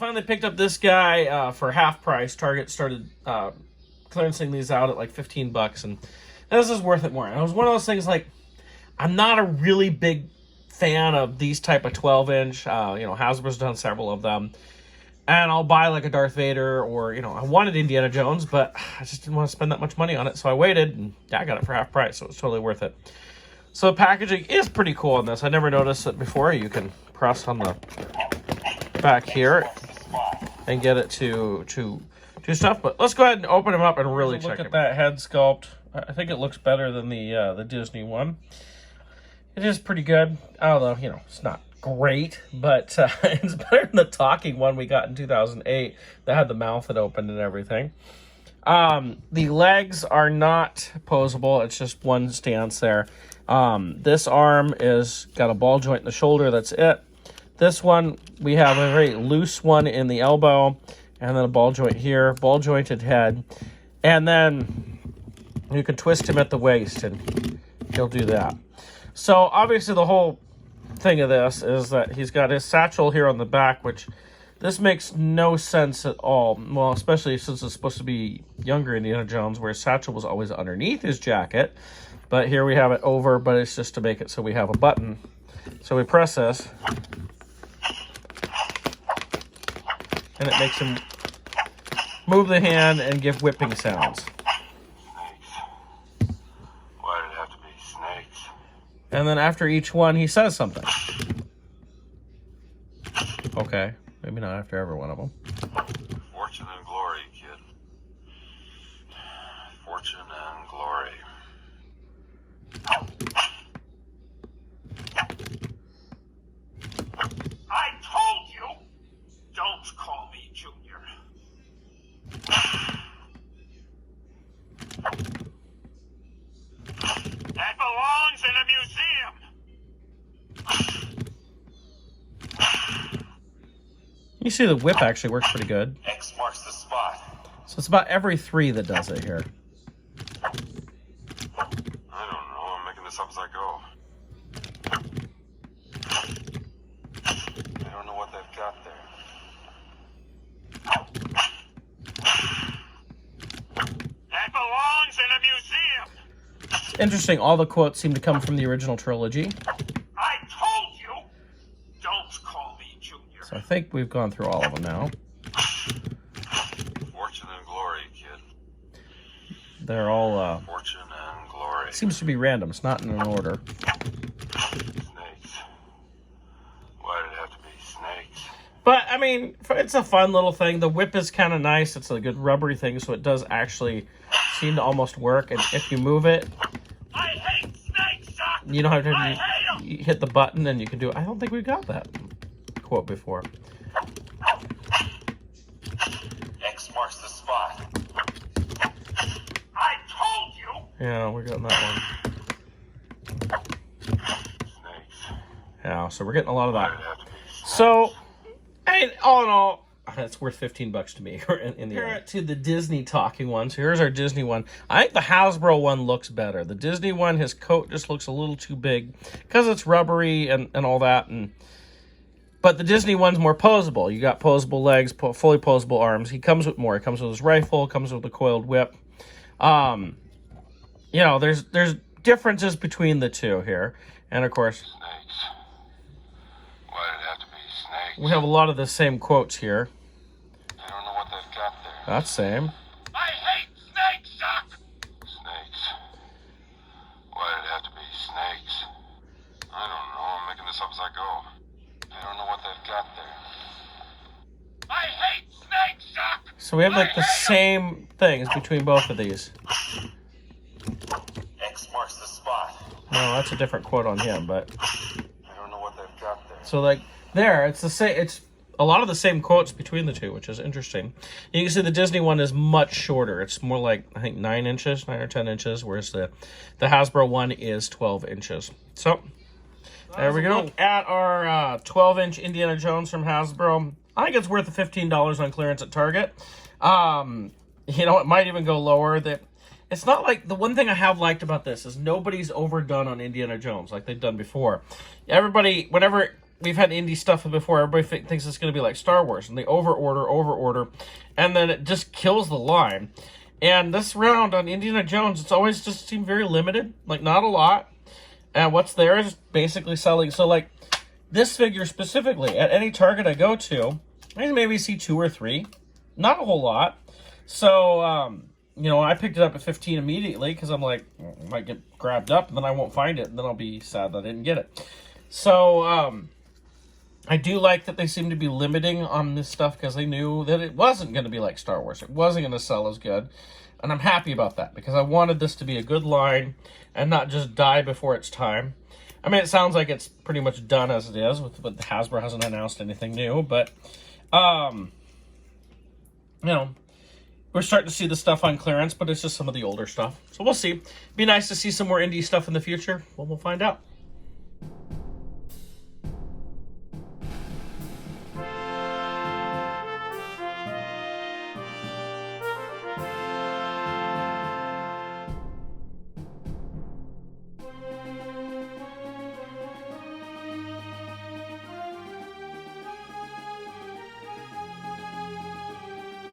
finally picked up this guy for half price. Target started clearancing these out at like 15 bucks, and this is worth it more. And it was one of those things like, I'm not a really big fan of these type of 12-inch. Hasbro's done several of them. And I'll buy like a Darth Vader or, I wanted Indiana Jones, but I just didn't want to spend that much money on it. So I waited, and I got it for half price, so it was totally worth it. So the packaging is pretty cool on this. I never noticed it before. You can press on the back here and get it to do stuff. But let's go ahead and open them up and really check it. Look at that head sculpt. I think it looks better than the Disney one. It is pretty good, although, it's not great, but it's better than the talking one we got in 2008 that had the mouth that opened and everything. The legs are not posable. It's just one stance there. This arm is got a ball joint in the shoulder. That's it. This one, we have a very loose one in the elbow, and then a ball joint here, ball jointed head. And then you can twist him at the waist, and he'll do that. So obviously the whole thing of this is that he's got his satchel here on the back, which this makes no sense at all. Well, especially since it's supposed to be younger Indiana Jones, where his satchel was always underneath his jacket. But here we have it over, but it's just to make it so we have a button. So we press this, and it makes him move the hand and give whipping sounds. And then after each one, he says something. Okay, maybe not after every one of them. Fortune and glory, kid. Fortune and glory. I told you, don't call me Junior. That belongs in a museum. You see the whip actually works pretty good. X marks the spot. So it's about every 3 that does it here. I don't know. I'm making this up as I go. I don't know what they've got there. That belongs in a museum. It's interesting, all the quotes seem to come from the original trilogy. I told you, don't call me Junior. So I think we've gone through all of them now. Fortune and glory, kid. They're all, Fortune and glory. seems to be random. It's not in an order. Snakes. Why did it have to be snakes? But, I mean, it's a fun little thing. The whip is kind of nice. It's a good rubbery thing, so it does actually seem to almost work. And if you move it, I hate snakes, Doc. you don't have to you hit the button and you can do it. I don't think we got that quote before. X marks the spot. I told you. Yeah, we're getting that one. Snakes. Yeah, so we're getting a lot of Why that. did it have to be snakes? So, I mean, all in all, that's worth 15 bucks to me in the end. To the Disney talking one. So here's our Disney one. I think the Hasbro one looks better. The Disney one, his coat just looks a little too big because it's rubbery and all that. But the Disney one's more posable. You got posable legs, fully posable arms. He comes with more. He comes with his rifle, comes with a coiled whip. There's differences between the two here. And of course, Snakes. Why did it have to be snakes? we have a lot of the same quotes here. I don't know what they've got there. That's same. I hate snakes, Doc. Snakes. Why did it have to be snakes? I don't know. I'm making this up as I go. I don't know what they've got there. I hate snakes, Doc. So we have like the same things between both of these. X marks the spot. No, that's a different quote on him, but I don't know what they've got there. so like there, it's the same. It's a lot of the same quotes between the two, which is interesting. You can see the Disney one is much shorter. It's more like, I think 9 or 10 inches, whereas the Hasbro one is 12 inches. So there we go. At our 12-inch Indiana Jones from Hasbro. I think it's worth the $15 on clearance at Target. It might even go lower. It's not like, the one thing I have liked about this is nobody's overdone on Indiana Jones like they've done before. Everybody, whenever we've had indie stuff before. Everybody thinks it's going to be like Star Wars, and they over-order, and then it just kills the line. And this round on Indiana Jones, it's always just seemed very limited, like not a lot. And what's there is basically selling. So like this figure specifically, at any Target I go to, I maybe see 2 or 3, not a whole lot. So, you know, I picked it up at 15 immediately because I'm like, it might get grabbed up and then I won't find it, and then I'll be sad that I didn't get it. So, I do like that they seem to be limiting on this stuff because they knew that it wasn't going to be like Star Wars. It wasn't going to sell as good. And I'm happy about that because I wanted this to be a good line and not just die before its time. I mean, it sounds like it's pretty much done as it is, but Hasbro hasn't announced anything new. But, you know, we're starting to see the stuff on clearance, but it's just some of the older stuff. So we'll see. Be nice to see some more indie stuff in the future. Well, we'll find out.